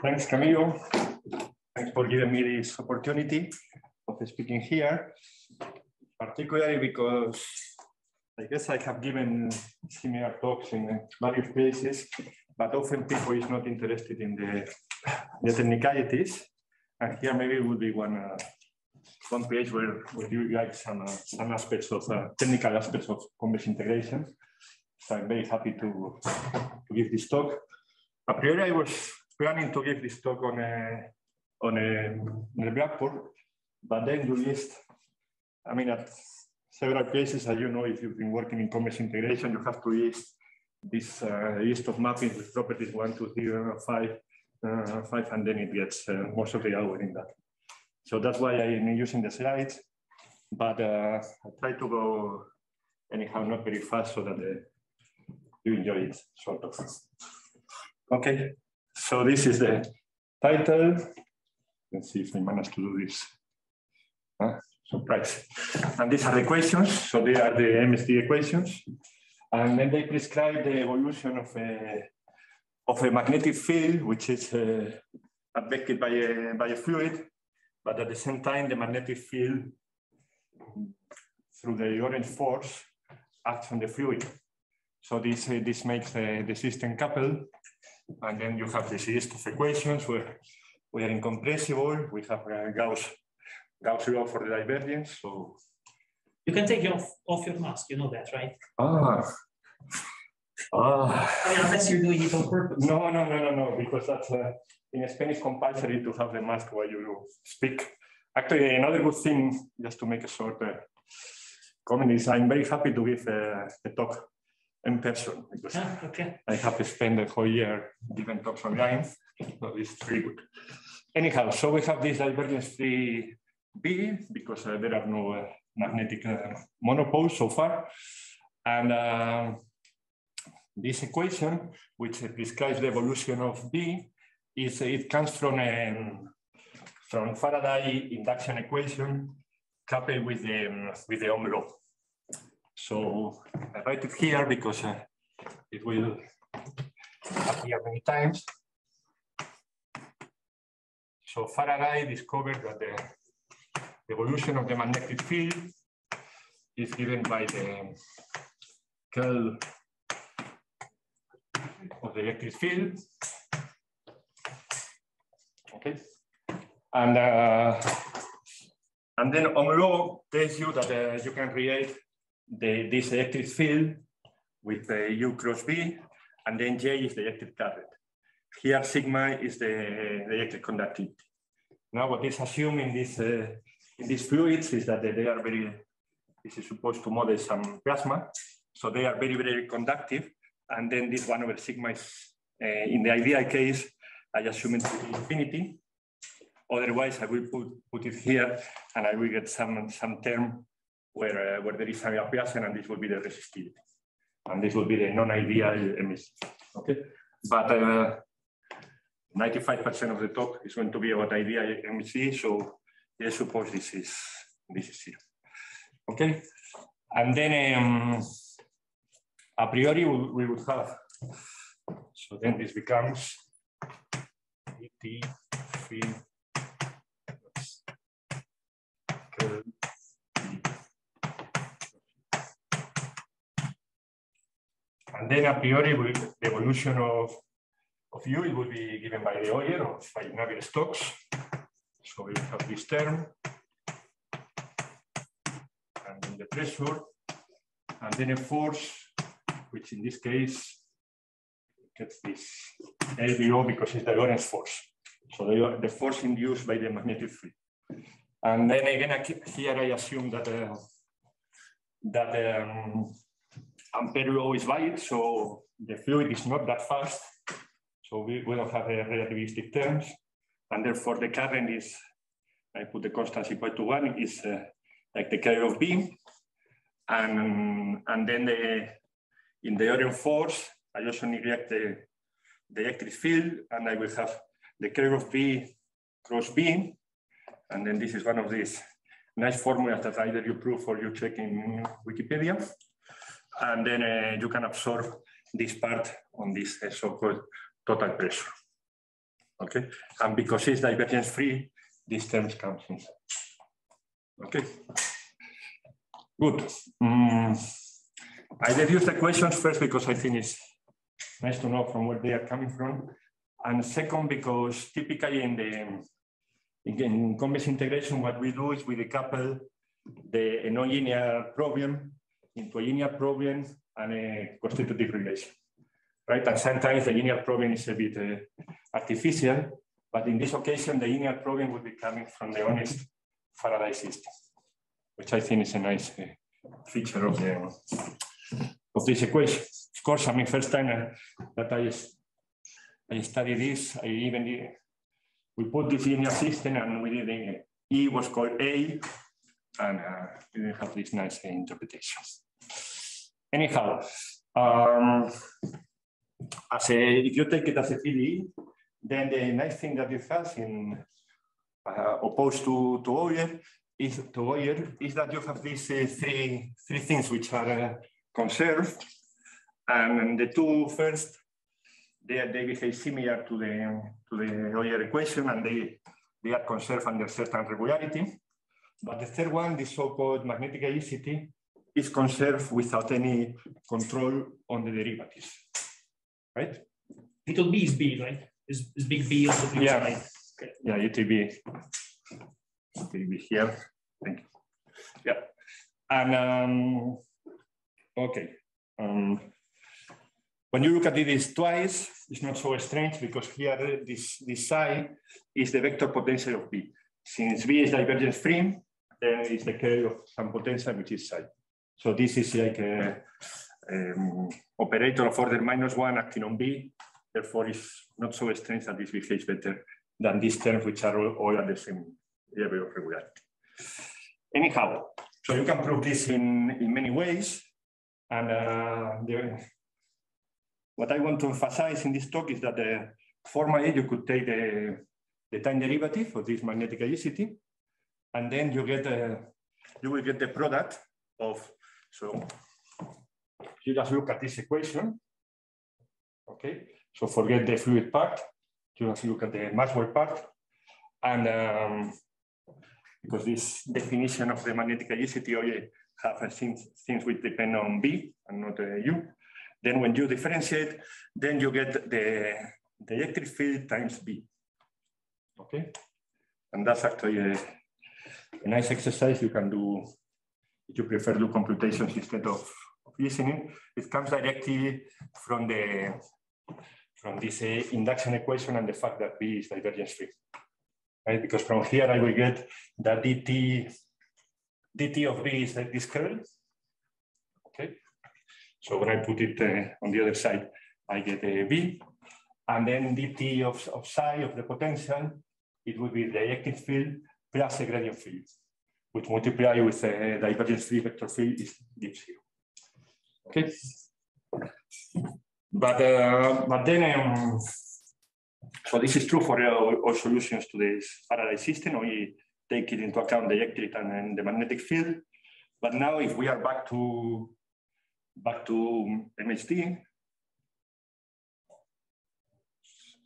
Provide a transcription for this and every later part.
Thanks, Camilo. Thanks for giving me this opportunity of speaking here, particularly because I guess I have given similar talks in various places, but often people is not interested in the technicalities. And here maybe would be one page where you like some aspects of technical aspects of convex integration. So I'm very happy to give this talk. A priori, I was planning to give this talk on the Blackboard, but then you list, I mean, at several places, as you know, if you've been working in convex integration, you have to list this list of mappings with properties 1, 2, 3, 5, and then it gets most of the hour in that. So that's why I'm using the slides, but I try to go anyhow, not very fast, so that you enjoy it, sort of. Okay, so this is the title. Let's see if I manage to do this. Surprise. And these are the equations. So they are the MHD equations. And then they prescribe the evolution of a magnetic field, which is affected by a fluid, but at the same time, the magnetic field through the orange force acts on the fluid. So this makes the system coupled. And then you have this list of equations where we are incompressible. We have Gauss law for the divergence. So you can take off your mask. You know that, right? I mean, unless you're doing it on purpose. No, because that's in Spain it's compulsory to have the mask while you speak. Actually, another good thing, just to make a short comment, is I'm very happy to give a talk in person, because I have spent the whole year giving talks online, so it's very good. Anyhow, so we have this divergence-free B, because there are no magnetic monopoles so far. And this equation, which prescribes the evolution of B, it comes from Faraday induction equation coupled with the Ohm law. So I write it here because it will appear many times. So Faraday discovered that the evolution of the magnetic field is given by the curl of the electric field. Okay, and then Ohm law tells you that you can create this electric field with U cross B, and then J is the electric current. Here, sigma is the electric conductivity. Now, what is assumed in these fluids is that they are this is supposed to model some plasma, so they are very, very conductive. And then this 1 over sigma is, in the ideal case, I assume it to be infinity. Otherwise, I will put it here, and I will get some term where there is a Laplacian, and this will be the resistivity. And this will be the non-ideal MHD. Okay, but 95% of the talk is going to be about ideal MHD, so let's suppose this is 0. Okay, and then a priori we would have, so then this becomes ET field. And then a priori, the evolution of U, it will be given by the Euler or by Navier-Stokes. So we have this term, and then the pressure, and then a force, which in this case gets this LBO because it's the Lorentz force. So the force induced by the magnetic field. And then again, here I assume that Ampere law is valid, so the fluid is not that fast, so we don't have relativistic terms, and therefore the current is, I put the constant equal to 1, is like the curl of B, and then in the Orion force, I also neglect the electric field, and I will have the curl of B cross B, and then this is one of these nice formulas that either you prove or you check in Wikipedia. And then you can absorb this part on this so-called total pressure. Okay, and because it's divergence free, these terms come inside. Okay, good. I deduce the equations first because I think it's nice to know from where they are coming from, and second because typically in convex integration, what we do is we decouple the non-linear problem into a linear problem and a constitutive relation, right? And sometimes the linear problem is a bit artificial, but in this occasion, the linear problem will be coming from the honest Faraday system, which I think is a nice feature of this equation. Of course, I mean, first time that I studied this, we put this linear system and we did E was called A, and we didn't have this nice interpretation. Anyhow, if you take it as a PDE, then the nice thing that it has in opposed to Euler is that you have these three things which are conserved, and the two first they behave similar to the Euler equation, and they are conserved under certain regularity. But the third one, the so-called magnetic helicity, is conserved without any control on the derivatives, right? Little b is b, right? Is big B on the blue side? Okay. Yeah, UTB here. Thank you. Yeah, and okay. When you look at this twice, it's not so strange because here this psi is the vector potential of B. Since B is divergence free, then it's the curl of some potential which is psi. So this is like a operator of order -1 acting on B. Therefore, it's not so strange that this behaves better than these terms, which are all at the same level of regularity. Anyhow, so you can prove this in many ways. And what I want to emphasize in this talk is that formally you could take the time derivative of this magnetic helicity, and then you will get the product of, so you just look at this equation, okay? So forget the fluid part, you just look at the Maxwell part, and because this definition of the magnetic helicity only have things which depend on B and not U. Then when you differentiate, then you get the electric field times B, okay? And that's actually a nice exercise you can do if you prefer to do computations instead of listening. It comes directly from this induction equation and the fact that B is divergence free, right? Because from here I will get that dt of B is like this curl, okay? So when I put it on the other side, I get a B, and then dt of psi of the potential, it will be the electric field plus a gradient field, which multiply with a divergence free vector field gives 0. Okay. But then, so this is true for all solutions to this Faraday system. We take it into account the electric and the magnetic field. But now, if we are back to MHD,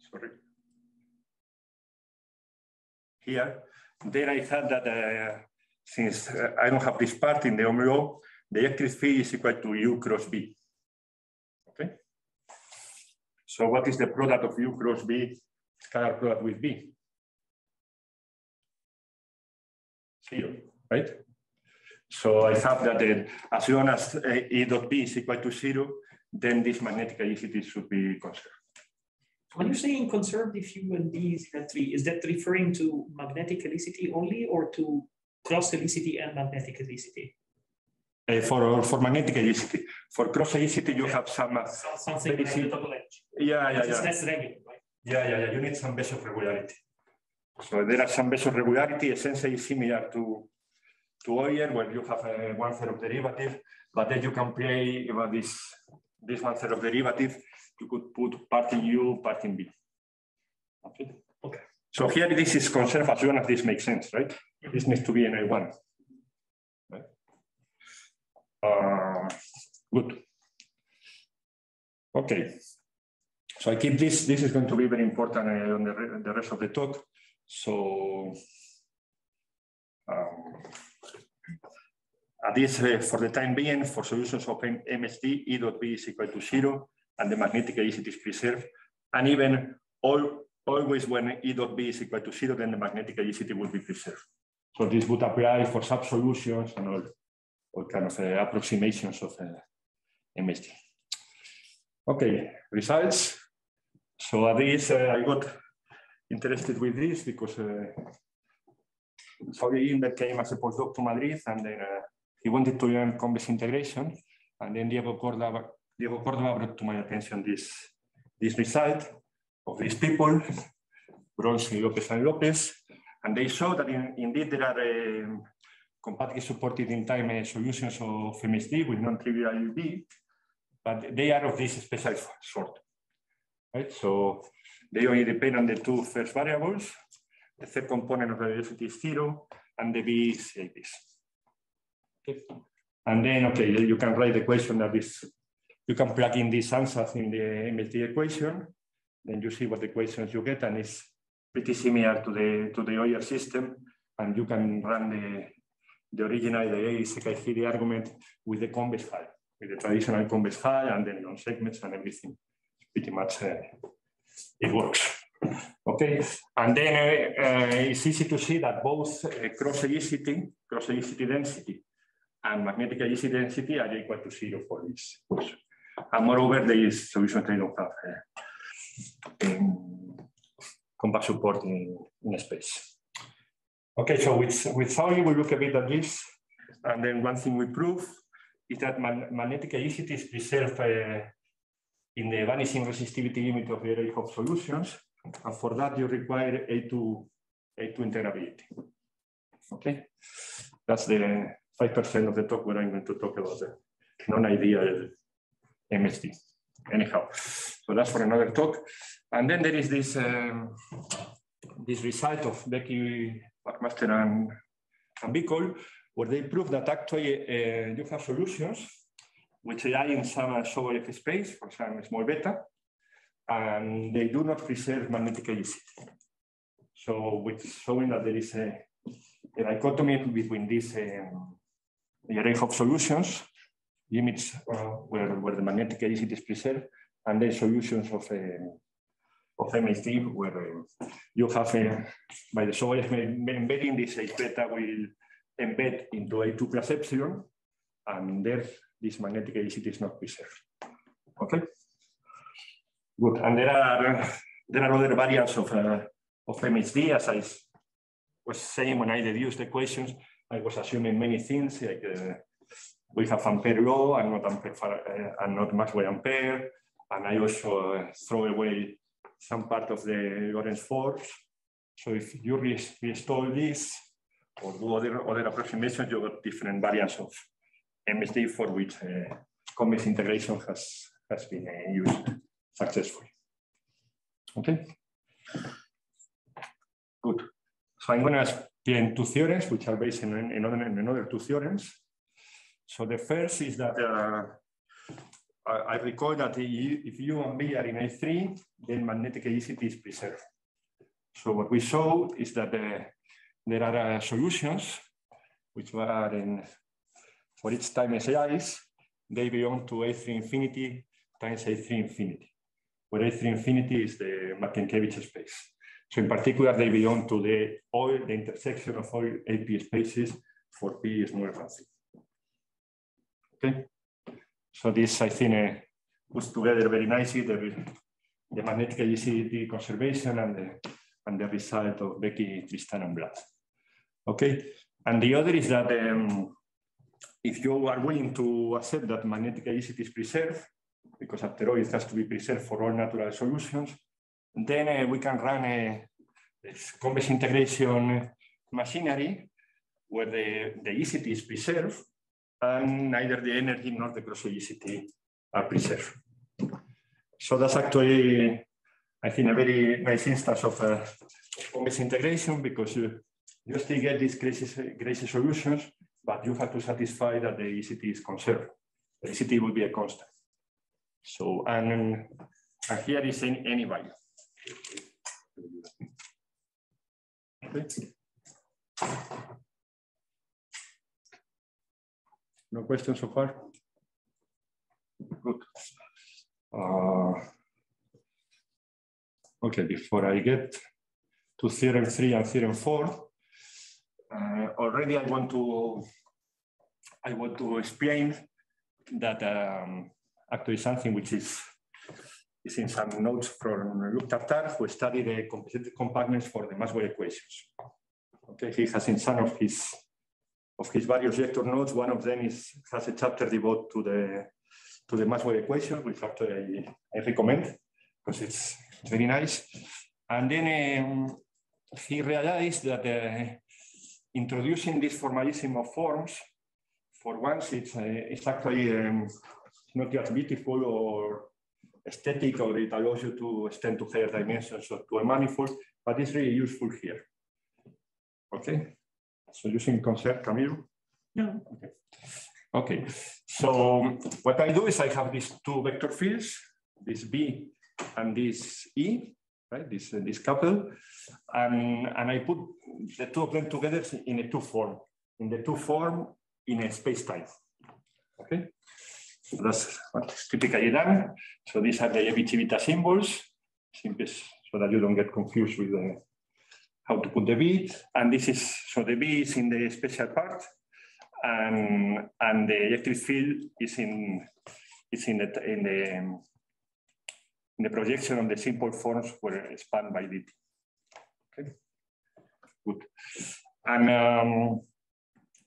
sorry, here, then I had that since I don't have this part in the Ohm law, the electric field is equal to U cross B. Okay. So what is the product of U cross B, scalar product with B? 0, right? So I have that as long as E dot B is equal to 0, then this magnetic helicity should be conserved. When you're saying conserved if U and B is equal to 3, is that referring to magnetic helicity only or to cross helicity and magnetic helicity? For magnetic helicity. For cross helicity, you have something like the double edge. Yeah. It's less regular, right? Yeah. You need some base of regularity. So there are some base of regularity essentially similar to Euler, where you have a 1/3 derivative, but then you can play about this 1/3 derivative. You could put part in U, part in B. Okay. So here this is conserved as long as this makes sense, right? This needs to be an A1. Right? Good. Okay. So I keep this. This is going to be very important on the rest of the talk. So at this, for the time being, for solutions of MHD, E dot B is equal to 0, and the magnetic helicity is preserved. And even always when E dot B is equal to 0, then the magnetic helicity will be preserved. So this would apply for sub-solutions and all kind of approximations of MHD. Okay, results. So at this, I got interested with this because Sauli Lindberg came as a postdoc to Madrid, and then he wanted to learn convex integration. And then Diego Córdoba brought to my attention this result of these people, Bronson, Lopez, and Lopez. And they show that indeed there are compactly supported in time solutions of MHD with non-trivial UV, but they are of this special sort. Right? So they only depend on the two first variables. The third component of the velocity is 0, and the V is like this. Okay. And then, okay, you can write the equation that is, you can plug in these answers in the MHD equation, then you see what equations you get, and it's pretty similar to the Euler system, and you can run the original Ideal Székelyhidi argument with the convex file, with the traditional convex file, and then on segments and everything. Pretty much it works. Okay, and then it's easy to see that both cross helicity density, and magnetic helicity density are equal to 0 for this. And moreover, there is solutions they don't have compact support in space. Okay, so with Sauli, we look a bit at this, and then one thing we prove is that magnetic helicity is preserved in the vanishing resistivity limit of the array of solutions, and for that you require A2 integrability. Okay, that's the 5% of the talk where I'm going to talk about the non-ideal MHD. Anyhow, so that's for another talk. And then there is this this result of Becky, McMaster, and Bicol, where they prove that actually you have solutions which lie in some Sobolev space, for some small beta, and they do not preserve magnetic helicity. So, which is showing that there is a dichotomy between this the array of solutions, limits where the magnetic helicity is preserved, and then solutions of MHD where you have by the Sobolev embedding this H beta will embed into A2 plus epsilon, and there this magnetic helicity is not preserved. Okay, good. And there are other variants of MHD. As I was saying when I deduced the equations, I was assuming many things like we have Ampere law and not Maxwell Ampere, and I also throw away some part of the Lorentz force. So if you reinstall this or do other approximations, you got different variants of MHD for which convex integration has been used successfully. Okay, good. So I'm going to explain two theorems which are based in another two theorems. So the first is that I recall that if U and B are in A3, then magnetic helicity is preserved. So what we show is that there are solutions which are in, for each time SIs, they belong to A3 infinity times A3 infinity, where A3 infinity is the Marcinkiewicz space. So in particular, they belong to the intersection of all AP spaces for P is smaller than 3. Okay, so this I think puts together very nicely the magnetic helicity conservation and the result of Becky, Tristan, and Blatt. Okay, and the other is that if you are willing to accept that magnetic helicity is preserved, because after all it has to be preserved for all natural solutions, then we can run this convex integration machinery where the helicity is preserved and neither the energy nor the cross helicity are preserved. So that's actually, I think, a very nice instance of convex integration, because you still get these crazy solutions, but you have to satisfy that the helicity is conserved. The helicity will be a constant. So, and And here is any value. Okay. No questions so far? Good. Okay, before I get to theorem 3 and theorem 4, already I want to explain that actually something which is in some notes from László Székelyhidi, who studied the compensated compactness for the Maxwell equations. Okay, he has in some of his various lecture notes. One of them has a chapter devoted to the Maxwell equation, which actually I recommend because it's very nice. And then he realized that introducing this formalism of forms, for once, it's actually not just beautiful or aesthetic, or it allows you to extend to higher dimensions or to a manifold, but it's really useful here. Okay, so using concept, Camilo? Yeah. Okay. Okay, so what I do is I have these two vector fields, this B and this E, right? This couple, and I put the two of them together in a two form, in a space-time. Okay, so that's what's typically done. So these are the beta symbols, so that you don't get confused with how to put the B. And this is, so the B is in the special part, and the electric field is in the projection of the simple forms were spanned by dt. Okay, good. And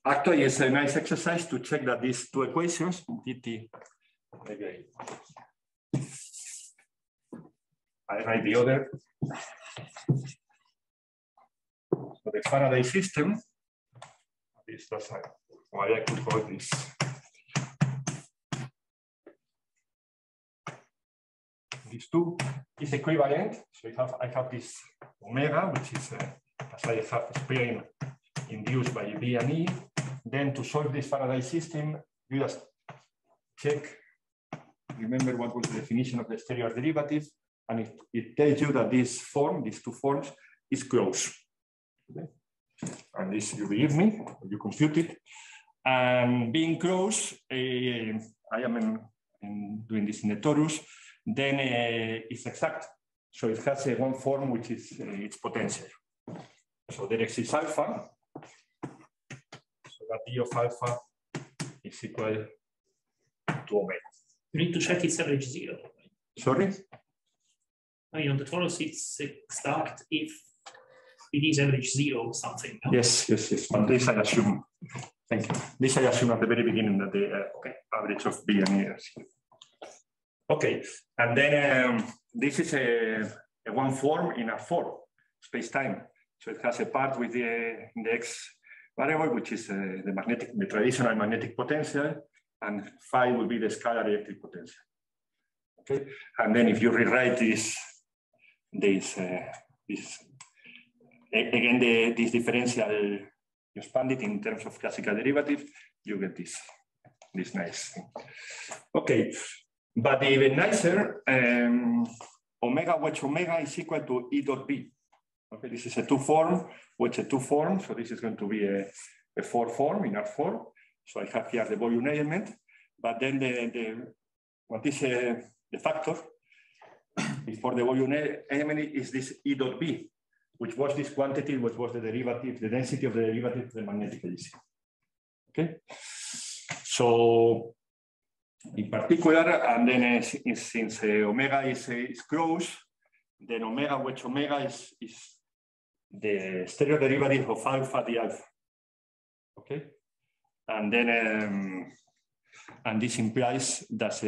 actually, it's a nice exercise to check that these two equations, dt, maybe I write the other. So the Faraday system, this doesn't, why I could call this. These two is equivalent. So I have this omega, which is, as I have explained, induced by B and E. Then to solve this Faraday system, you just check, remember what was the definition of the stereo derivative, and it tells you that this form, these two forms, is closed. Okay. And this, you believe me, you compute it. And being closed, I am doing this in the torus, then it's exact. So it has one form which is its potential. So there exists alpha. So that D of alpha is equal to omega. You need to check its average 0. Sorry? I mean, on the torus, it's exact if it is average 0 or something. No? Yes. But this I assume. Thank you. This I assume at the very beginning that the average of B and E is. Okay, and then this is a one form in R4 space-time. So it has a part with the x variable, which is the traditional magnetic potential, and phi will be the scalar electric potential. Okay, and then if you rewrite this differential, you expand it in terms of classical derivative, you get this nice thing. Okay. But even nicer, omega wedge omega is equal to E dot B. Okay, this is a two form, wedge a two form. So this is going to be a four form in R4. So I have here the volume element, but then what is the factor before the volume element is this E dot B, which was this quantity, which was the derivative, the density of the derivative of the magnetic helicity. Okay, so in particular, and then since omega is closed, then omega wedge omega is the stereo derivative of alpha d alpha. Okay, and then and this implies that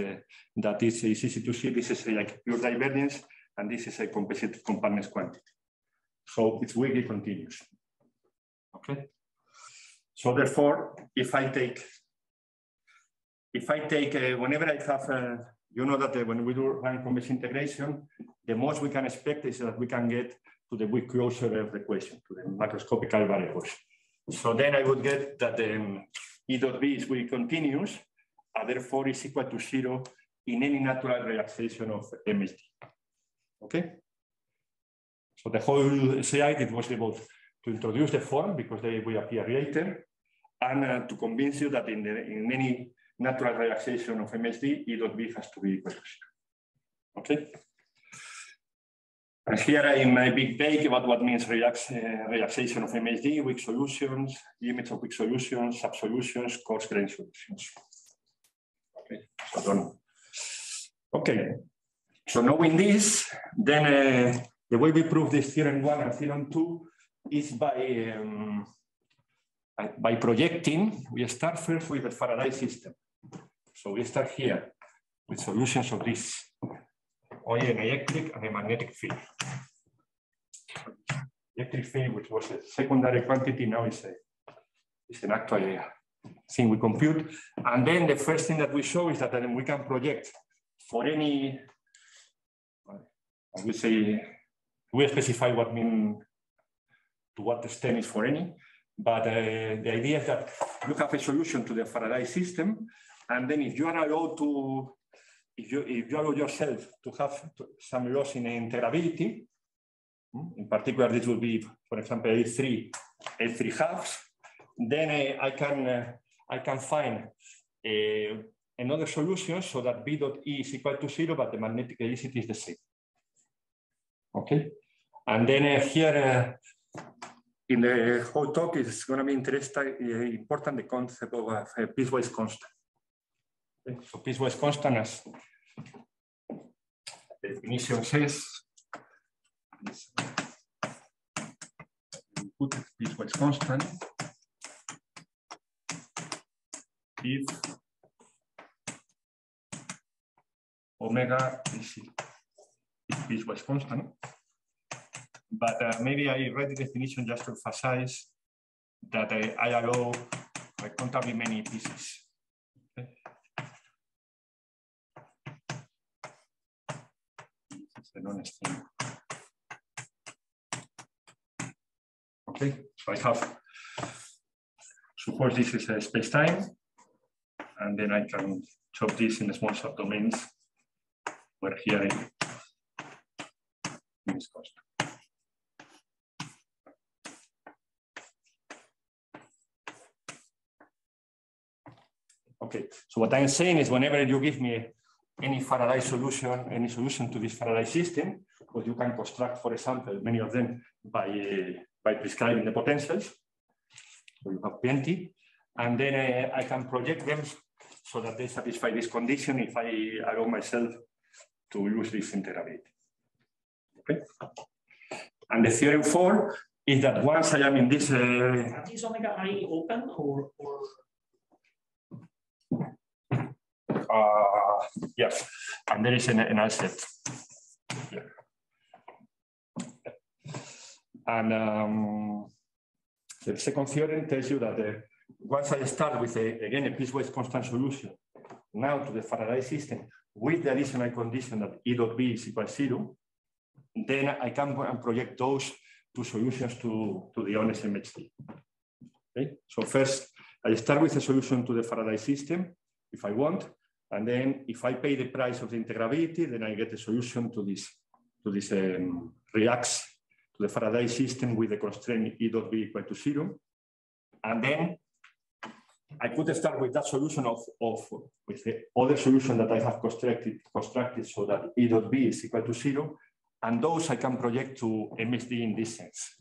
this is easy to see. This is like pure divergence, and this is a compensated compactness quantity. So it's weakly continuous. Okay, so therefore, if I take whenever I have, you know that when we do rank convex integration, the most we can expect is that we can get to the weak closure of the equation, to the macroscopical variables. So then I would get that E dot B is weakly continuous, and therefore is equal to 0 in any natural relaxation of MHD. Okay. So the whole slide, it was about to introduce the form because they will appear later, and to convince you that in any natural relaxation of MHD, E dot B has to be equal to 0. Okay. And here in my big take about what means relaxation of MHD, weak solutions, limits of weak solutions, sub-solutions, coarse-grained solutions. Okay, so don't. Okay, so knowing this, then the way we prove this theorem 1 and theorem 2 is by projecting. We start first with the Faraday system. So we start here with solutions of this only an electric and a magnetic field. Electric field, which was a secondary quantity, now it's an actual thing we compute. And then the first thing that we show is that we can project for any, I would say, we specify what mean, to what extent is for any, but the idea is that you have a solution to the Faraday system, and then if you are allowed to, if you allow yourself to have some loss in integrability, in particular, this will be, for example, A3 halves, then I can find another solution so that B dot E is equal to 0, but the magnetic helicity is the same. Okay, and then here in the whole talk is going to be important the concept of a piecewise constant. Okay. So piecewise constant, as the definition says, put piecewise constant if omega is piecewise constant. But maybe I read the definition just to emphasize that I allow countably many pieces. Okay. This is an honest thing. Okay, so I have, suppose this is a space-time, and then I can chop this in small subdomains where here it is constant. Okay, so what I'm saying is whenever you give me any Faraday solution, any solution to this Faraday system, what you can construct, for example, many of them by prescribing the potentials. So you have plenty. And then I can project them so that they satisfy this condition if I allow myself to lose this integrability. Okay. And the theorem 4 is that once I am in this... Is omega I open or... Yes, and there is an set here. And the second theorem tells you that once I start with, again, a piecewise constant solution now to the Faraday system with the additional condition that E dot B is equal to 0, then I can project those two solutions to the honest MHD. Okay? So first, I start with a solution to the Faraday system, if I want, and then if I pay the price of the integrability, then I get a solution to this reacts to the Faraday system with the constraint E dot B equal to 0. And then I could start with that solution with the other solution that I have constructed so that E dot B is equal to 0. And those I can project to MHD in this sense.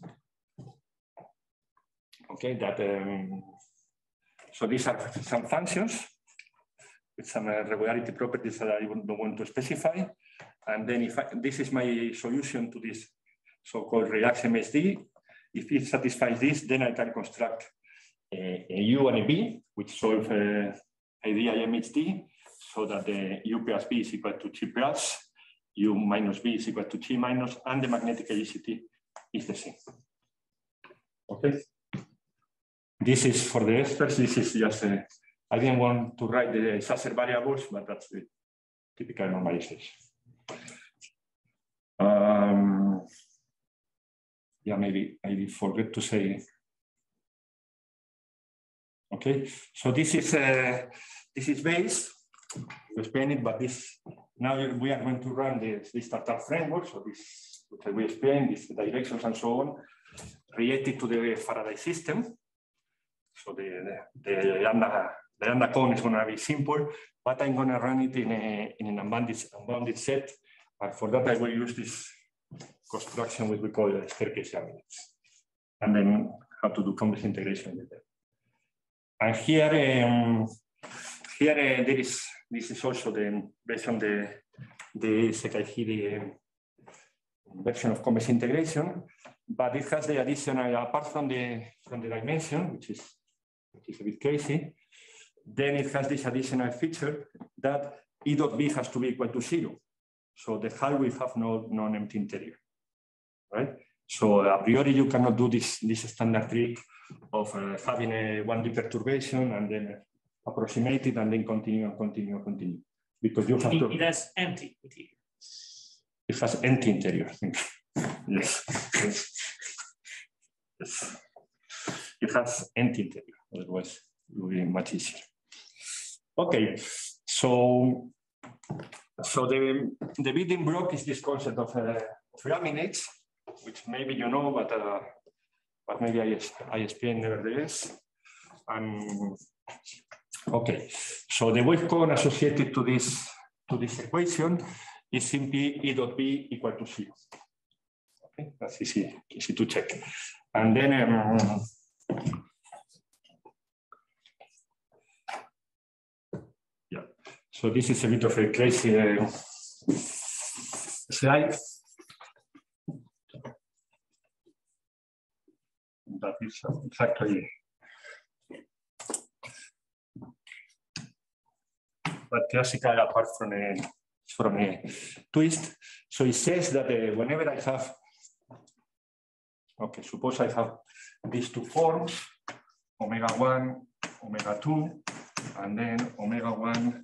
Okay, so these are some functions with some regularity properties that I don't want to specify. And then if this is my solution to this so-called relaxed MHD, if it satisfies this, then I can construct a U and a B, which solve ideal MHD, so that the U plus B is equal to T plus, U minus B is equal to T minus, and the magnetic helicity is the same. Okay. This is for the experts. This is just I didn't want to write the Sasser variables, but that's the typical normalization. Yeah, maybe I forget to say. Okay, so this is based to explain it, but this Now we are going to run this Tartar framework. So this, which I will explain, these directions and so on, related to the Faraday system. So the lambda cone is going to be simple, but I'm going to run it in an unbounded set. And for that, I will use this construction, which we call staircase laminates, and then how to do convex integration with them. And here, this is also based on the Székelyhidi version of convex integration, but it has the additional, apart from the dimension, which is a bit crazy, then it has this additional feature that E dot B has to be equal to 0. So the hull will have no non-empty interior, right? So a priori, you cannot do this standard trick of having a 1D perturbation and then approximate it and then continue, because you have to. It has empty interior. It has empty interior. Yes. It has empty interior. Otherwise, it will be much easier. Okay, so the building block is this concept of laminates, which maybe you know, but maybe I explain nevertheless. And okay, so the wave cone associated to this equation is simply E dot B equal to 0. Okay, that's easy to check. And then yeah, so this is a bit of a crazy slide. That is exactly, but classical apart from a twist. So it says that whenever I have, okay, suppose I have these two forms, omega-1, omega-2, and then omega-1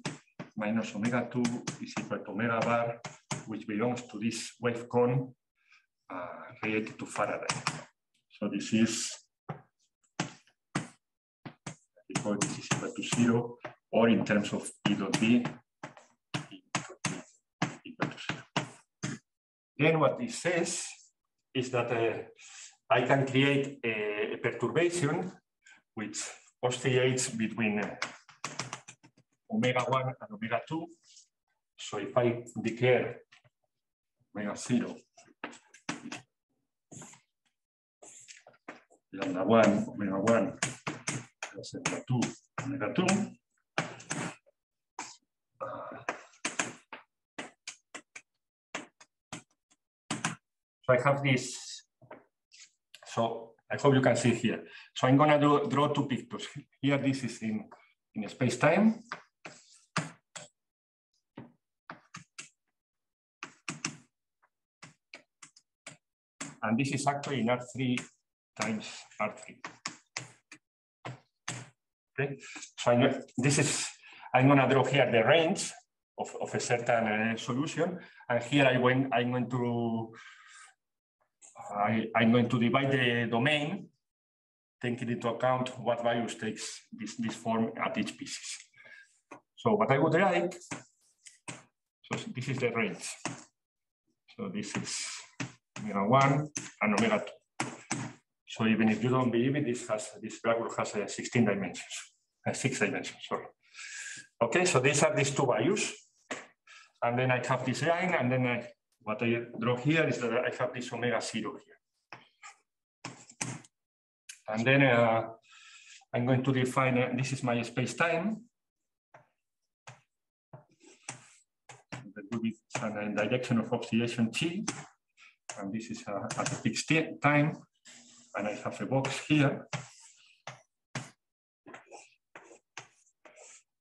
minus omega-2 is equal to omega bar, which belongs to this wave cone related to Faraday. So this is equal to 0, or in terms of E dot B, equal to 0. Then what this says is that I can create a perturbation which oscillates between omega-1 and omega-2. So if I declare omega-0, lambda-1, omega-1, plus omega-2, omega-2, so I have this. So I hope you can see here. So I'm going to draw two pictures. Here, this is in space-time. And this is actually in R3 times R3. Okay. So I'm going to draw here the range of a certain solution. And here I'm going to divide the domain, taking into account what values takes this form at each piece. So what I would like, so this is the range. So this is omega-1 and omega-2. So even if you don't believe it, this graph has 16 dimensions, 6 dimensions, sorry. Okay, so these are these two values. And then I have this line, and then what I draw here is that I have this omega-0 here. And then I'm going to define, this is my space-time. That will be a direction of oscillation T. And this is at a fixed time. And I have a box here.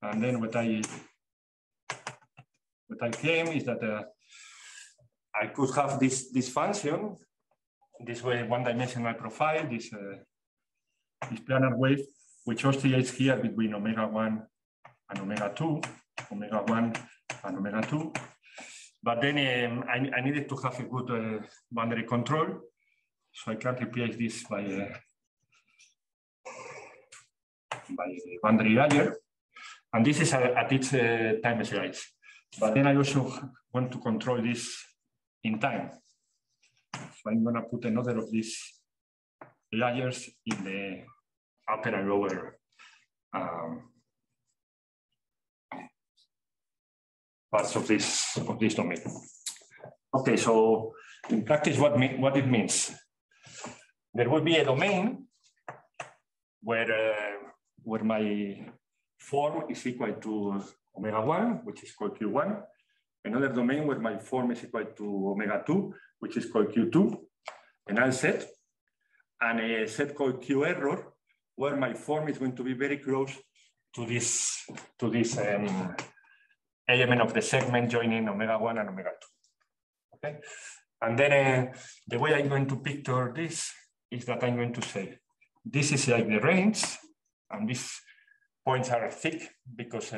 And then what I claim is that I could have this function, this way one-dimensional profile, this planar wave, which oscillates here between omega-1 and omega-2, omega-1 and omega-2. But then I needed to have a good boundary control. So I can replace this by a boundary layer. And this is at each time slice. but then I also want to control this in time. So I'm going to put another of these layers in the upper and lower parts of this domain. Okay, so in practice, what it means? There will be a domain where my form is equal to omega-1, which is called Q1. Another domain where my form is equal to omega-2, which is called Q2, a null set, and a set called Q error, where my form is going to be very close to this element of the segment joining omega-1 and omega-2. Okay, and then the way I'm going to picture this is that I'm going to say this is like the range, and these points are thick because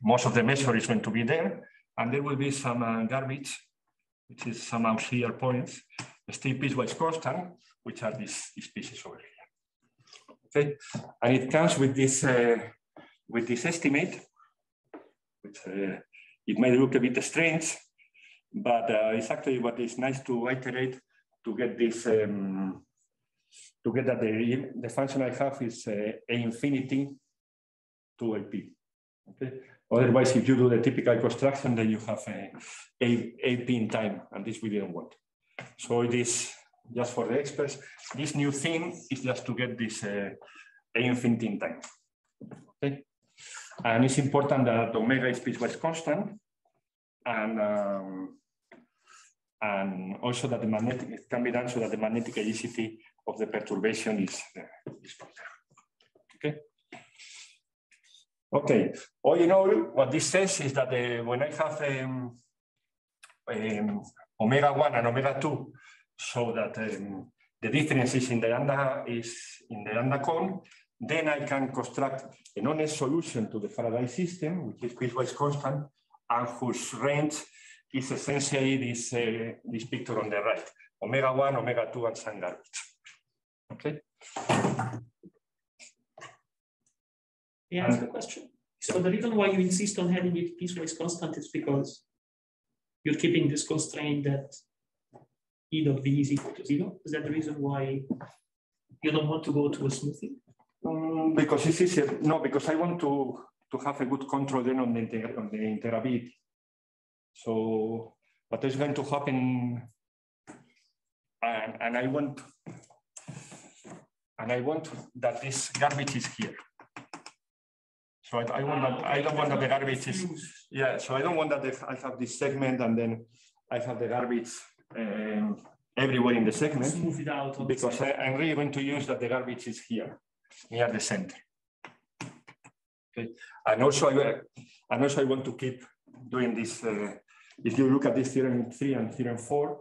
most of the measure is going to be there, and there will be some garbage, which is some auxiliary points, still piecewise constant, which are these pieces over here. Okay, and it comes with this estimate, which it may look a bit strange, but it's actually what is nice to iterate to get this, to get that the function I have is a infinity to AP. Okay. Otherwise, if you do the typical construction, then you have AP in time, and this we didn't want. So it is just for the experts. This new thing is just to get this A infinity in time. Okay. And it's important that omega is piecewise constant, and also that the magnetic, it can be done so that the magnetic helicity of the perturbation is okay. Okay. All in all, what this says is that when I have omega-1 and omega-2, so that the difference is in the lambda cone, then I can construct an honest solution to the Faraday system, which is piecewise constant, and whose range is essentially this picture on the right, omega-1, omega-2, and some garbage. Okay. May I ask a question? So the reason why you insist on having it piecewise constant is because you're keeping this constraint that E dot V is equal to 0? Is that the reason why you don't want to go to a smoothing? Because it's easier. No, because I want to have a good control then on the integrability. So what is going to happen, and I want that this garbage is here. So I don't want that the garbage is, yeah, so I don't want that I have this segment and then I have the garbage everywhere in the segment. Smooth it out. Because I'm really going to use that the garbage is here, near the center. Okay. And also I want to keep doing this. If you look at this theorem 3 and theorem 4,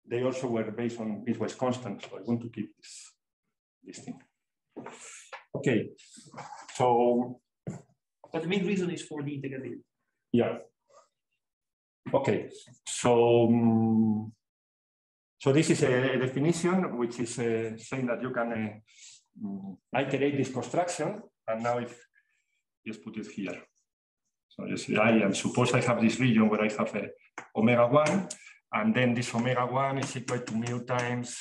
they also were based on piecewise constant. So I want to keep this thing. Okay. So. But the main reason is for the integrability. Yeah. Okay. So this is a definition which is saying that you can iterate this construction, and now if just put it here. So you see, and suppose I have this region where I have a omega-1, and then this omega-1 is equal to mu times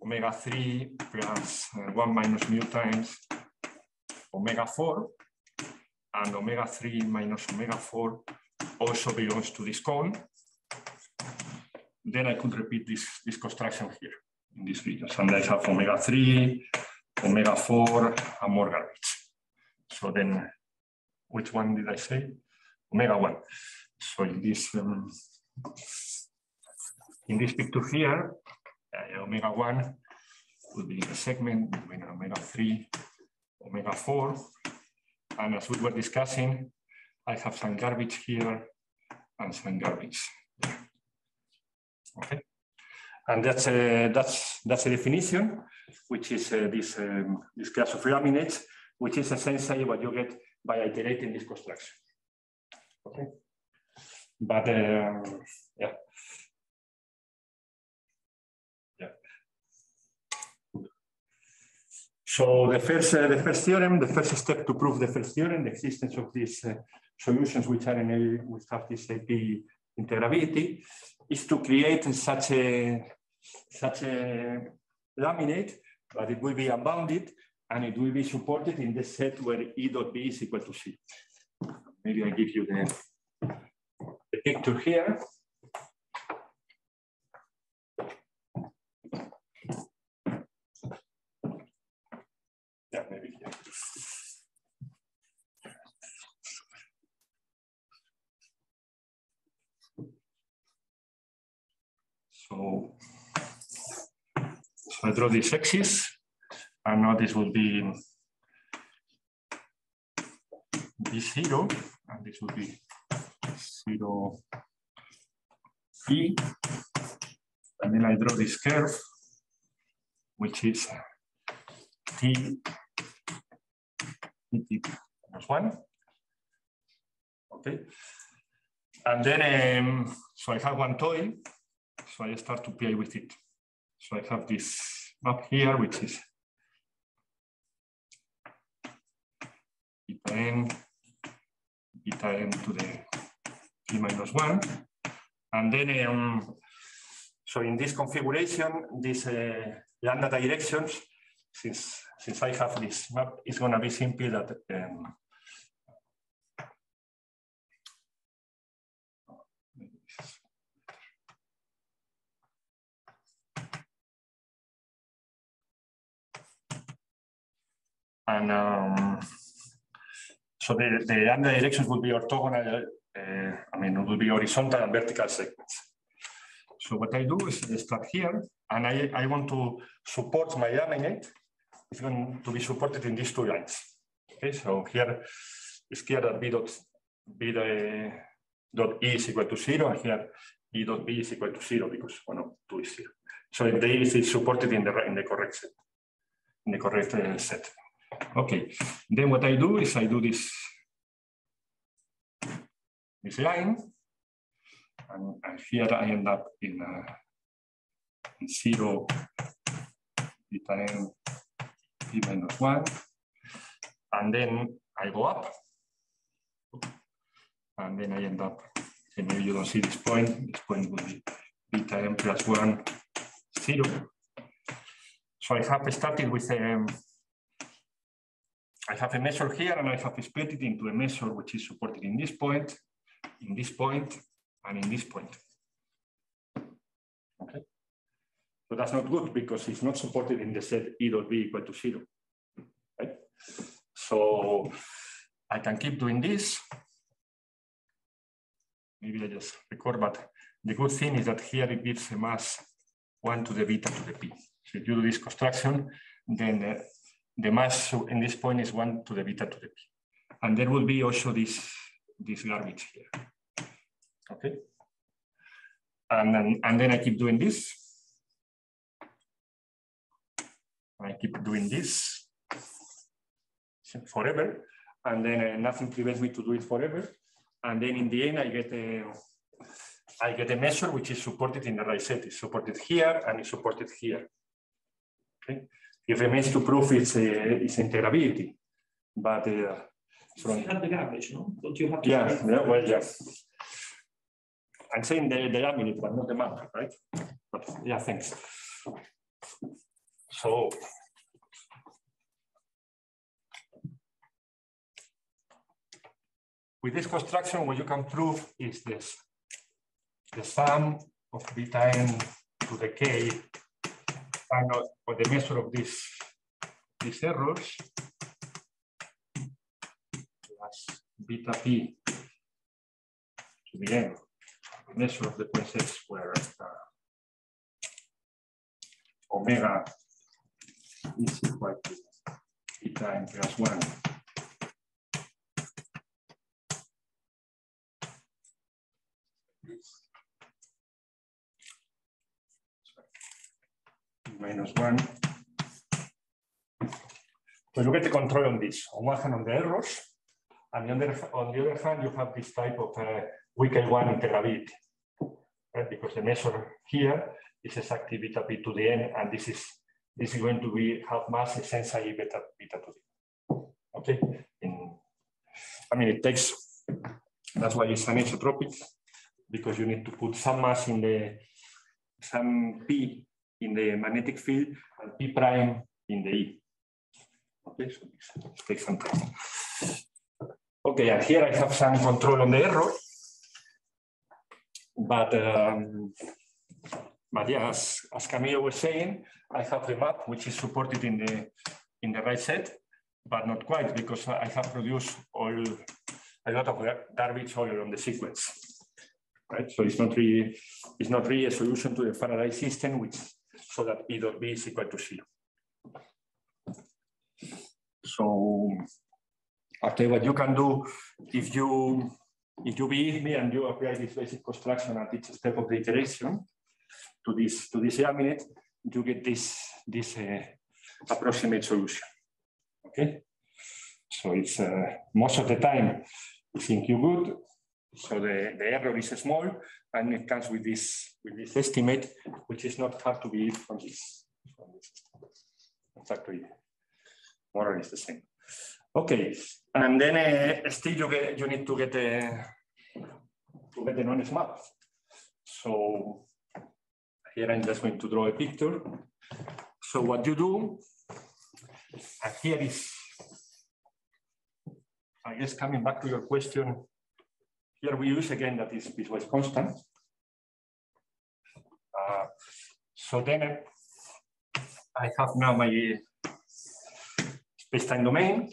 omega-3 plus 1 minus mu times omega-4, and omega-3 minus omega-4 also belongs to this cone. Then I could repeat this construction here in this region. And I have omega-3, omega-4, and more garbage. So then, which one did I say? Omega-1. So in this picture here, omega-1 will be in the segment between omega-3, omega-4. And as we were discussing, I have some garbage here and some garbage there. Okay, and that's a definition, which is this class of laminates, which is essentially what you get by iterating this construction. Okay, but yeah. So the first theorem, the first step to prove the first theorem, the existence of these solutions which are which have this AP integrability, is to create such a laminate, but it will be unbounded and it will be supported in the set where E dot B is equal to 0. Maybe I give you the picture here. Yeah, maybe here. So I draw these axes, and now this will be B0, and this will be 0 E, and then I draw this curve, which is T minus 1. Okay, and then so I have one toy, so I start to play with it. So I have this map here, which is beta n to the T minus 1. And then, so in this configuration, this lambda directions, since I have this map, it's going to be simply that so the lambda directions will be orthogonal, I mean, it will be horizontal and vertical segments. So what I do is I start here, and I want to support my laminate. It's going to be supported in these two lines. Okay, so here it's clear that B dot E is equal to 0, and here E dot B is equal to 0 because 1 of 2 is 0. So the E is supported in the correct set, in the correct set. Okay, then what I do is I do this line, and here I end up in 0 beta n T minus 1, and then I go up, and then I end up, and maybe you don't see this point will be beta n plus 1, 0. So I have started with I have a measure here, and I have split it into a measure which is supported in this point, and in this point. Okay. So that's not good because it's not supported in the set E dot B equal to 0. Right? So I can keep doing this. Maybe I just record, but the good thing is that here it gives a mass 1 to the beta to the P. So if you do this construction, then the mass in this point is 1 to the beta to the P. And there will be also this garbage here. Okay. And then I keep doing this. I keep doing this forever. And then nothing prevents me to do it forever. And then in the end, I get a measure which is supported in the right set. It's supported here and it's supported here. Okay. It remains to prove its integrability, but so you have the garbage, no? Don't you have to? Yeah, well, yeah. I'm saying the laminate, but not the map, right? But yeah, thanks. So with this construction, what you can prove is this: the sum of beta n to the k, and or the measure of these errors plus beta p to the n, the measure of the point sets where omega is equal to beta n plus 1. Minus 1. So you get the control on this. On one hand, on the errors, and on the other hand, you have this type of weak L1 integrability, right? Because the measure here is exactly beta p to the n, and this is this is going to be have mass essentially beta to zero. Okay. I mean, it takes, that's why it's anisotropic, because you need to put some mass in some P in the magnetic field and P prime in the E. Okay, so it takes some time. Okay, and here I have some control on the error. But yeah, as Camilo was saying, I have the map which is supported in the right set, but not quite, because I have produced a lot of garbage all around the sequence. Right? So it's not really a solution to the Faraday system, so that P dot B is equal to 0. So I'll tell you what you can do if you believe me and you apply this basic construction at each step of the iteration to this laminate, you get this approximate solution. Okay, so it's most of the time you think you're good, so the error is small, and it comes with this estimate, which is not hard to believe from this. It's actually more or less the same. Okay, and then still you need to get the knowledge map. So here I'm just going to draw a picture. So what you do, and here is, I guess coming back to your question, here we use again that is piecewise constant. So then I have now my space-time domain,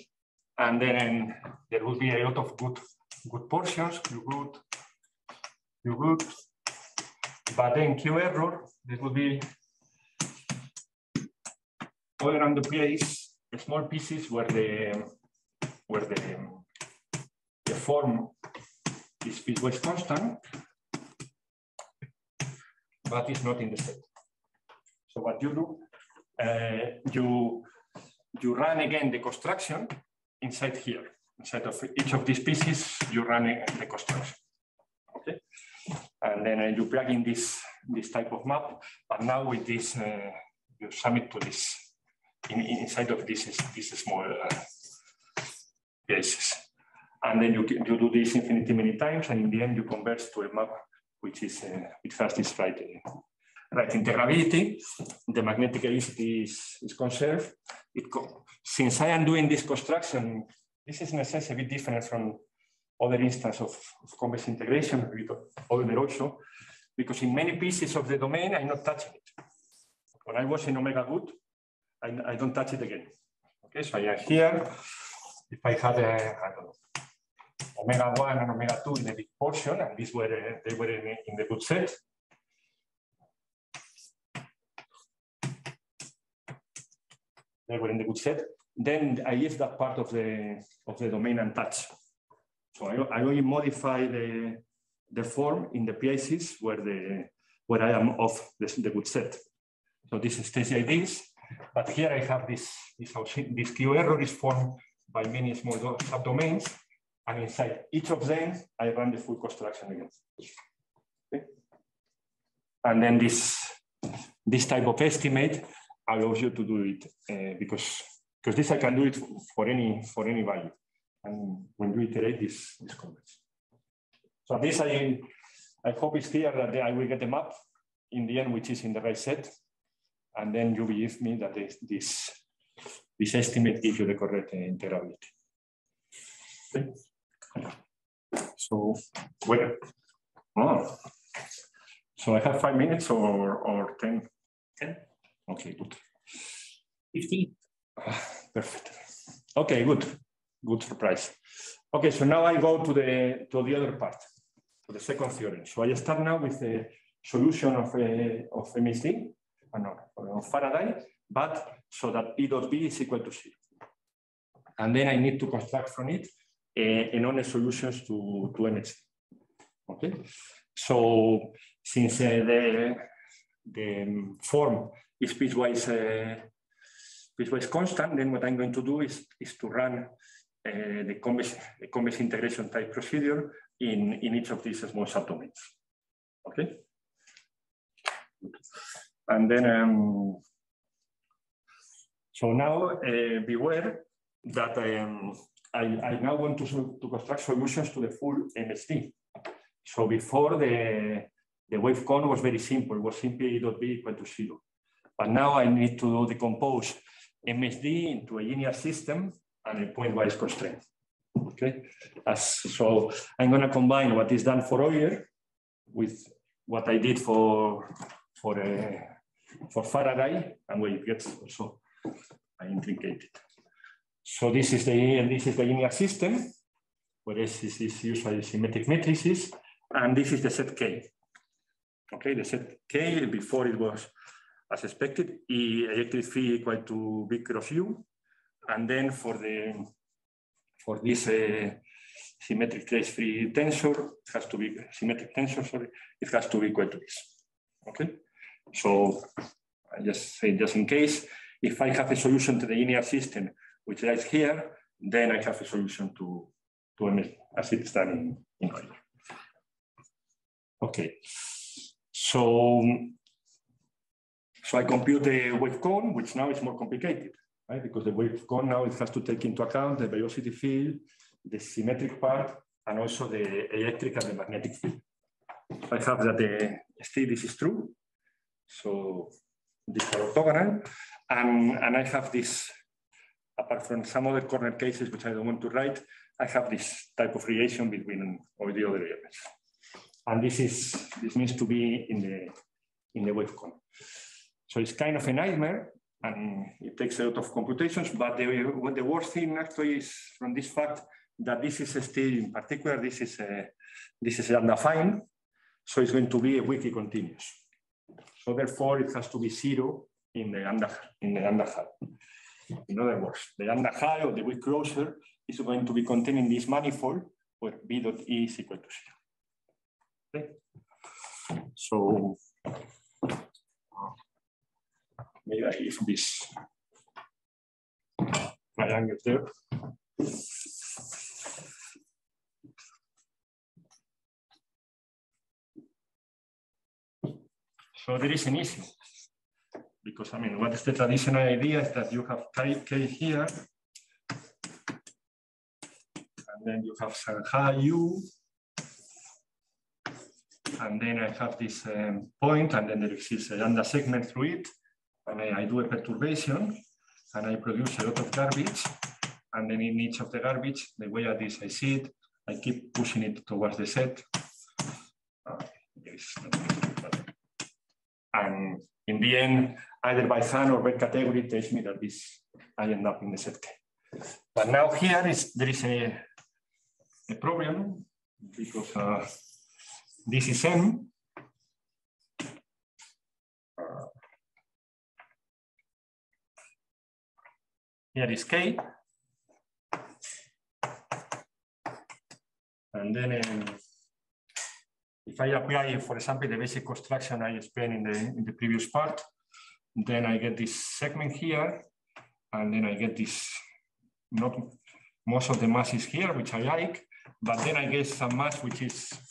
and then there will be a lot of good portions, Q good, but then Q error, there will be all around the place, the small pieces where the form is piecewise constant, but it's not in the set. So what you do, you run again the construction inside here. Inside of each of these pieces, you run the construction. Okay, and then you plug in this type of map, but now with this, you sum it to this inside of this small pieces, and then you do this infinity many times, and in the end you converge to a map which is it has this right integrability. The magnetic helicity is conserved. Since I am doing this construction, this is in a sense a bit different from other instances of convex integration, a bit older also, because in many pieces of the domain, I'm not touching it. When I was in omega good, I don't touch it again. Okay, so I am here. If I had I don't know, omega 1 and omega 2 in the big portion, and they were in the good set. They were in the good set. Then I leave that part of the domain untouched. So I only modify the form in the places where I am off the good set. So this stays like this, but here I have this Q error is formed by many small subdomains, and inside each of them I run the full construction again. Okay? And then this type of estimate allows you to do it because this I can do it for any value. And when you iterate this convex. So this I hope it's clear that I will get the map in the end, which is in the right set. And then you believe me that this estimate gives you the correct integrability. Okay. So so I have 5 minutes or 10? 10. Okay, good. 15. Perfect. Okay, good. Good surprise. Okay, so now I go to the other part, to the second theorem. So I start now with the solution of MHD, of Faraday, but so that P dot B is equal to 0. And then I need to construct from it a honest solutions to MHD. Okay, so since the form is piecewise constant, then what I'm going to do is to run the convex integration type procedure in each of these small subdomains. Okay, and then So now beware that I now want to construct solutions to the full MHD. So before the wavecon was very simple, it was simply E dot B equal to 0. But now I need to decompose MHD into a linear system and a pointwise constraint. Okay, so I'm going to combine what is done for Euler with what I did for Faraday, and where it gets also intricated. So this is the linear system, whereas this is usually symmetric matrices, and this is the set K. Okay, the set K before it was as expected, electric field equal to B cross U, and then for this symmetric trace-free tensor, it has to be symmetric tensor. Sorry, it has to be equal to this. Okay, so I just say just in case, if I have a solution to the linear system, which lies here, then I have a solution to MHD as it's done in Euler. Okay, so I compute the wavecone, which now is more complicated, right? Because the wavecone now it has to take into account the velocity field, the symmetric part, and also the electric and the magnetic field. I have that still this is true. So these are orthogonal, and I have this, apart from some other corner cases which I don't want to write, I have this type of relation between all the other elements. And this means to be in the wavecone. So it's kind of a nightmare, and it takes a lot of computations, but the worst thing actually is from this fact that this is still, in particular, this is lambda fine, so it's going to be a weakly continuous. So therefore, it has to be 0 in the lambda high. In other words, the lambda high or the weak closure is going to be contained in this manifold where B dot E is equal to 0. Okay? So maybe I leave this triangle there. So there is an issue, because I mean, what is the traditional idea is that you have K here, and then you have Shanghai U, and then I have this point, and then there exists a lambda segment through it, and I do a perturbation, and I produce a lot of garbage, and then in each of the garbage, the way at this I see it, I keep pushing it towards the set. And in the end, either by hand or by category, it tells me that I end up in the set K. But now here there is a problem, because this is M. Here is K. And then if I apply, for example, the basic construction I explained in the previous part, then I get this segment here, and then I get this, not most of the mass is here, which I like, but then I get some mass which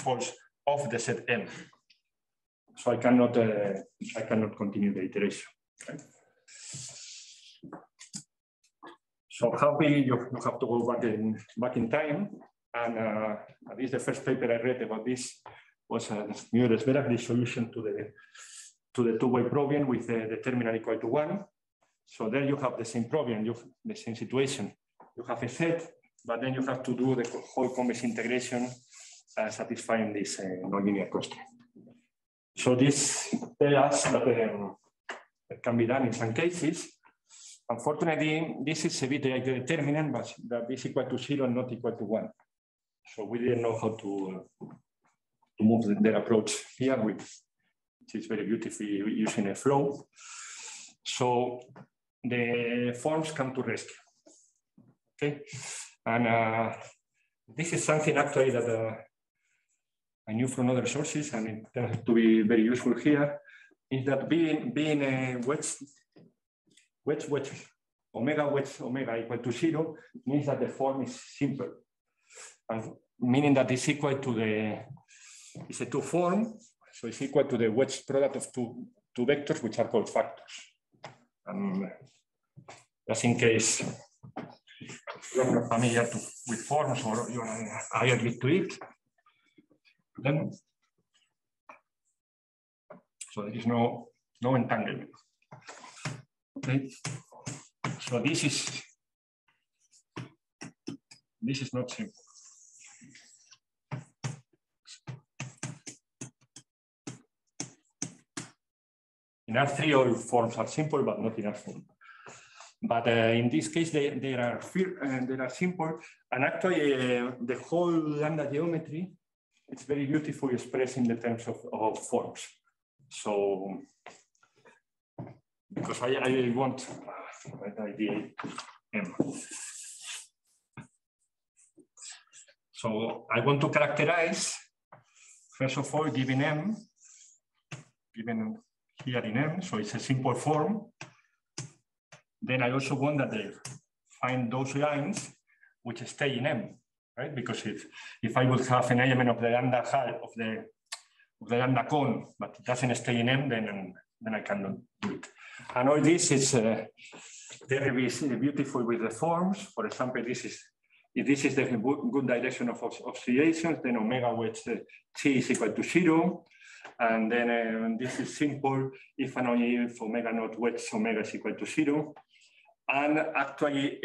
falls off the set M. So I cannot continue the iteration. Okay? So how you have to go back in time, and at least the first paper I read about this was a Mueller-Sveragli solution to the two-way problem with the terminal equal to 1. So there you have the same problem, the same situation. You have a set, but then you have to do the whole convex integration satisfying this nonlinear constraint. So this tells us that it can be done in some cases. Unfortunately, this is a bit like the determinant, but that is equal to 0 and not equal to 1. So we didn't know how to move their approach here, which is very beautifully using a flow. So the forms come to rescue. Okay, and this is something actually that I knew from other sources, and it tends to be very useful here. Is that being a wedge omega equal to 0 means that the form is simple, and meaning that it's equal to it's a two form, so it's equal to the wedge product of two vectors, which are called factors. And just in case you're not familiar with forms or you're allergic to it. Then, so there is no entanglement. Okay, so this is not simple. In R3, all forms are simple, but not in R4. But in this case, they are simple, and actually the whole lambda geometry, it's very beautifully expressed in the terms of forms. So, because I want Ideal M. So I want to characterize, first of all, given M, given here in M, so it's a simple form. Then I also want that they find those lines which stay in M, right? Because if I would have an element of the lambda of the lambda cone, but it doesn't stay in M, then I cannot do it. And all this is very beautiful with the forms. For example, if this is the good direction of oscillations, then omega wedge t is equal to 0. And then this is simple if and only if omega naught wedge omega is equal to 0. And actually,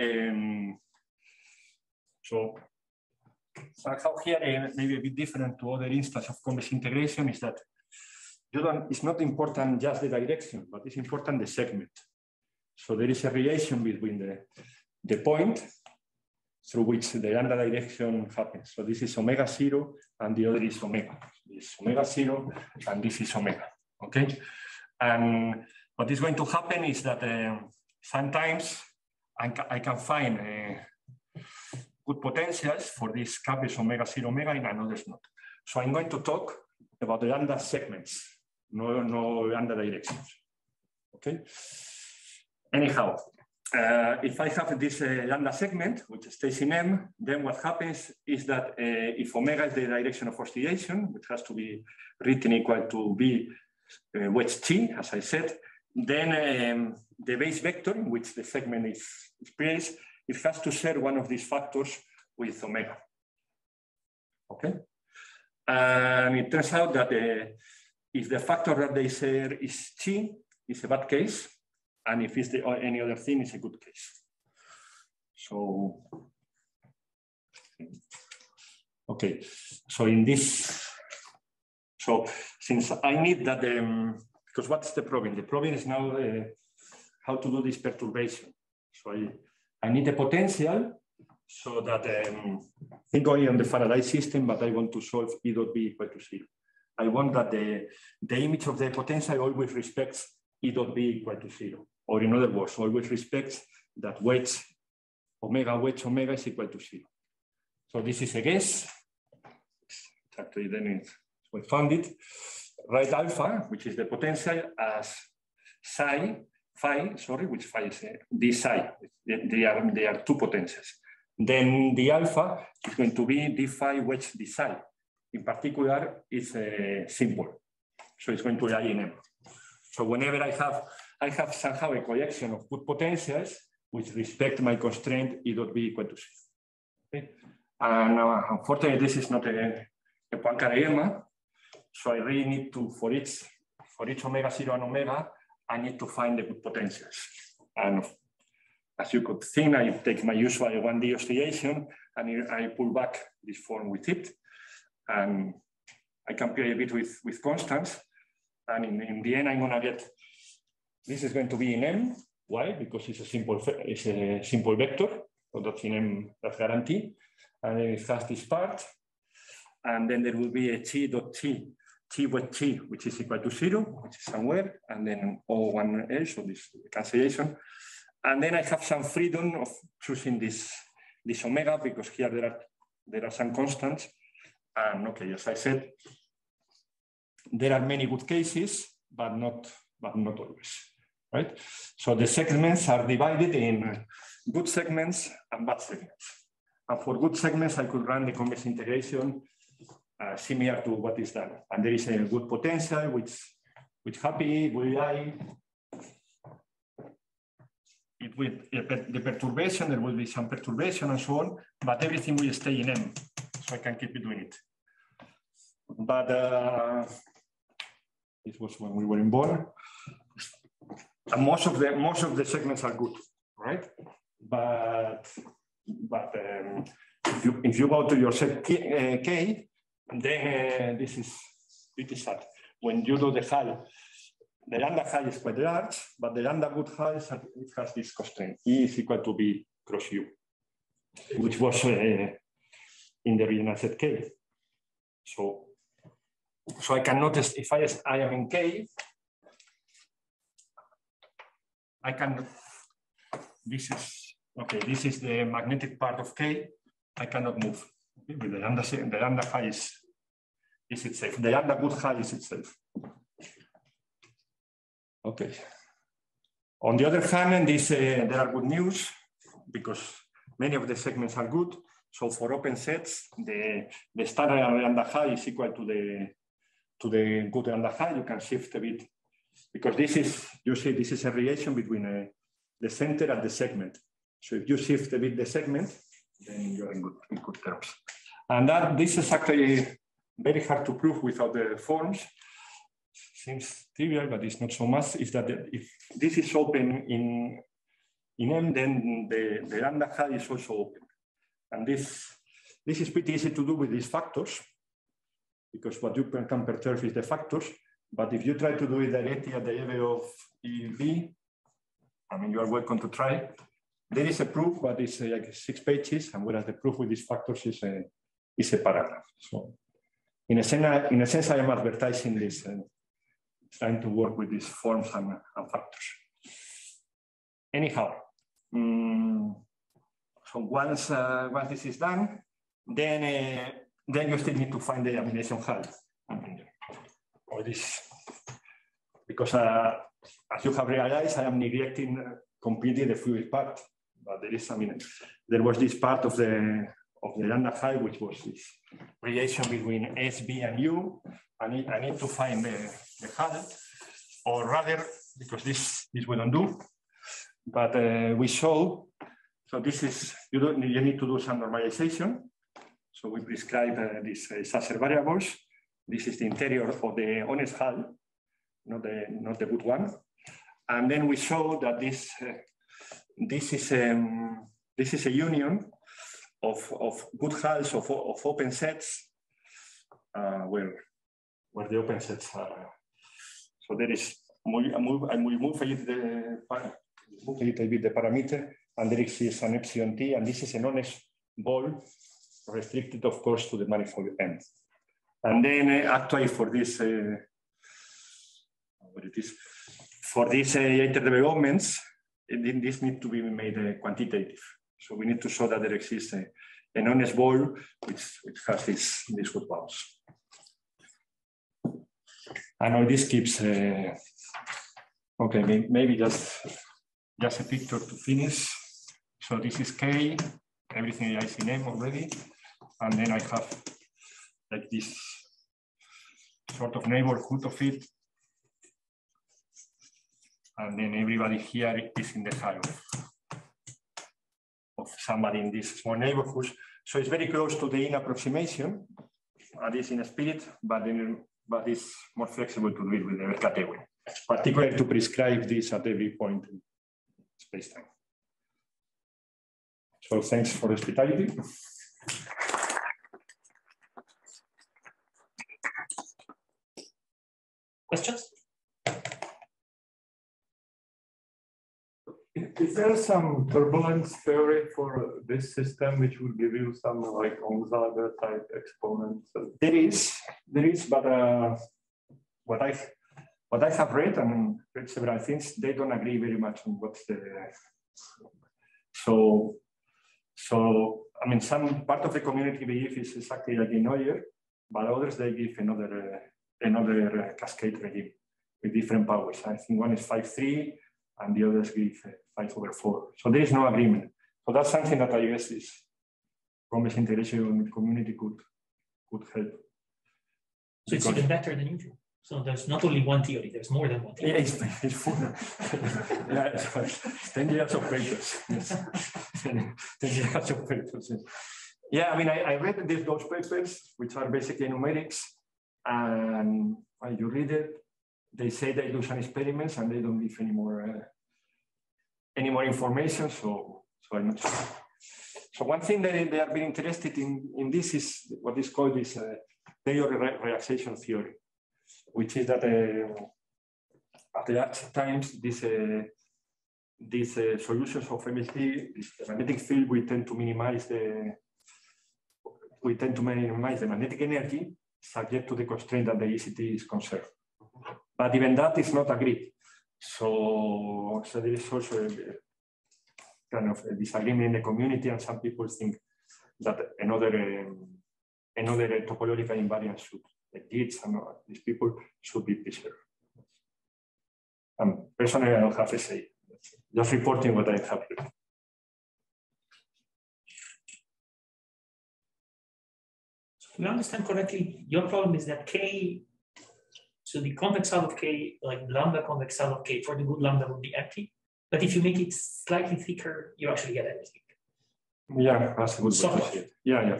so somehow here maybe a bit different to other instances of convex integration is that it's not important just the direction, but it's important the segment. So there is a relation between the point through which the lambda direction happens. So this is omega 0 and the other is omega. This is omega 0 and this is omega, okay? And what is going to happen is that sometimes I can find good potentials for these couples omega 0 omega and others not. So I'm going to talk about the lambda segments, no lambda directions, okay? Anyhow, if I have this lambda segment, which stays in M, then what happens is that if omega is the direction of oscillation, which has to be written equal to B wedge T, as I said, then the base vector in which the segment is placed, it has to share one of these factors with omega. Okay? And it turns out that if the factor that they share is T, it's a bad case. And if it's any other thing, it's a good case. So, okay. So in this, so since I need that, because what's the problem? The problem is now how to do this perturbation. So I need a potential so that think only on the Faraday system, but I want to solve E dot B equal to 0. I want that the image of the potential always respects E dot B equal to 0. Or in other words, always respects that wedge omega is equal to 0. So this is a guess. Actually, then we found it. Write alpha, which is the potential, as phi, which phi is d psi. They are two potentials. Then the alpha is going to be d phi wedge d psi. In particular, it's simple. So it's going to lie in M. So whenever I have somehow a collection of good potentials which respect my constraint E dot B equal to 0. Okay? And unfortunately, this is not a Poincare lemma. So I really need to, for each omega 0 and omega, I need to find the good potentials. And as you could think, I take my usual 1D oscillation and I pull back this form with it. And I can play a bit with constants. And in the end, I'm going to get, this is going to be in M. Why? Because it's a simple vector. So that's in M, that's guaranteed. And then it has this part. And then there will be a T dot T with T, which is equal to 0, which is somewhere. And then O1L, so this cancellation. And then I have some freedom of choosing this omega, because here there are some constants. And okay, as I said, there are many good cases, but not always, right? So the segments are divided in good segments and bad segments. And for good segments, I could run the convex integration similar to what is done. And there is a good potential, which happy, will I. it will, the perturbation, there will be some perturbation and so on, but everything will stay in M, so I can keep doing it. But this was when we were in Bonn. And most of the segments are good, right? But if you go to your set K, then this is pretty sad. When you do the hull, the lambda high is quite large, but the lambda good high it has this constraint. E is equal to B cross U, which was in the original set K. So I can notice if I am in K, I can, this is the magnetic part of K, I cannot move. With the lambda high is itself. The lambda good high is itself. Okay. On the other hand, there are good news because many of the segments are good. So for open sets, the standard lambda high is equal to the good lambda high. You can shift a bit because this is, you see, this is a relation between the center and the segment. So if you shift a bit the segment, then you're in good terms. And this is actually very hard to prove without the forms. Seems trivial, but it's not so much. Is that if this is open in M, then the lambda high is also open. And this is pretty easy to do with these factors, because what you can perturb is the factors. But if you try to do it directly at the level of EV, I mean, you are welcome to try. There is a proof, but it's like 6 pages, and whereas the proof with these factors is a paragraph. So in a sense, I am advertising this, trying to work with these forms and factors. Anyhow, so once this is done, then you still need to find the affiliation hull. Or this, because as you have realized, I am neglecting completely the fluid part. But there is, I mean, there was this part of the lambda high, which was this relation between S, B, and U. I need to find the hull, or rather, because this we don't do, but we show. So this is you need to do some normalization. So we prescribe these Sasser variables. This is the interior of the honest hull, not the good one. And then we show that this is a union of good hulls of open sets, where the open sets are. So there is I will move a little bit the parameter, and there is an epsilon t, and this is an honest ball, restricted, of course, to the manifold M. And then actually for this, for these interdevelopments, this needs to be made quantitative. So we need to show that there exists an honest ball which has these good bounds. And all this keeps, okay, maybe just a picture to finish. So this is K, everything is in M already. And then I have like this sort of neighborhood of it. And then everybody here is in the high of somebody in this small neighborhood. So it's very close to the in approximation, at least in a spirit, but it's more flexible to do it with the category, particularly to prescribe this at every point in space-time. So thanks for the hospitality. Questions? Is there some turbulence theory for this system which would give you some like Onsager type exponents? There is, but what I have read and read several things, they don't agree very much on what's the. So I mean, some part of the community belief is exactly like in Neuer, but others they give another cascade regime with different powers. I think one is 5-3. And the others give 5/4. So there is no agreement. So that's something that I guess is promise integration community could help. So it's even better than usual. So there's not only one theory, there's more than one theory. Yeah, it's full. Yeah, it's 10 years of papers. Yes. 10 years of papers. Yeah, I mean, I read those papers, which are basically numerics, and when you read it, they say they do some experiments and they don't give any more information, so I'm not sure. So one thing that they are very interested in this is what is called this relaxation theory, which is that at large times these solutions of MHD, this magnetic field, we tend to minimize the magnetic energy subject to the constraint that the helicity is conserved. But even that is not agreed. So there is also a kind of a disagreement in the community, and some people think that another topological invariant should exist, and these people should be preserved. Personally, I don't have a say. Just reporting what I have here. So if I understand correctly, your problem is that K, so the convex out of K, like lambda convex out of K for the good lambda would be empty. But if you make it slightly thicker, you actually get everything. Yeah, that's a good way to see it. Yeah.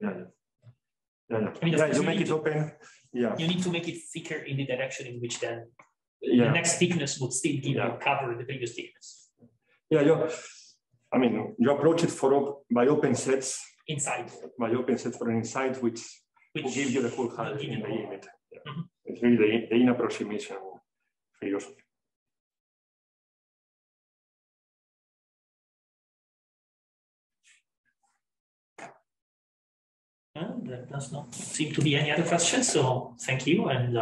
I mean, you make it open. Yeah. You need to make it thicker in the direction in which then the next thickness would still give you cover the previous thickness. Yeah, I mean, you approach it by open sets. Inside. By open sets for an inside, which will give you the full height in the limit. Yeah. It's really the in-approximation philosophy. Well, there does not seem to be any other questions, so thank you, and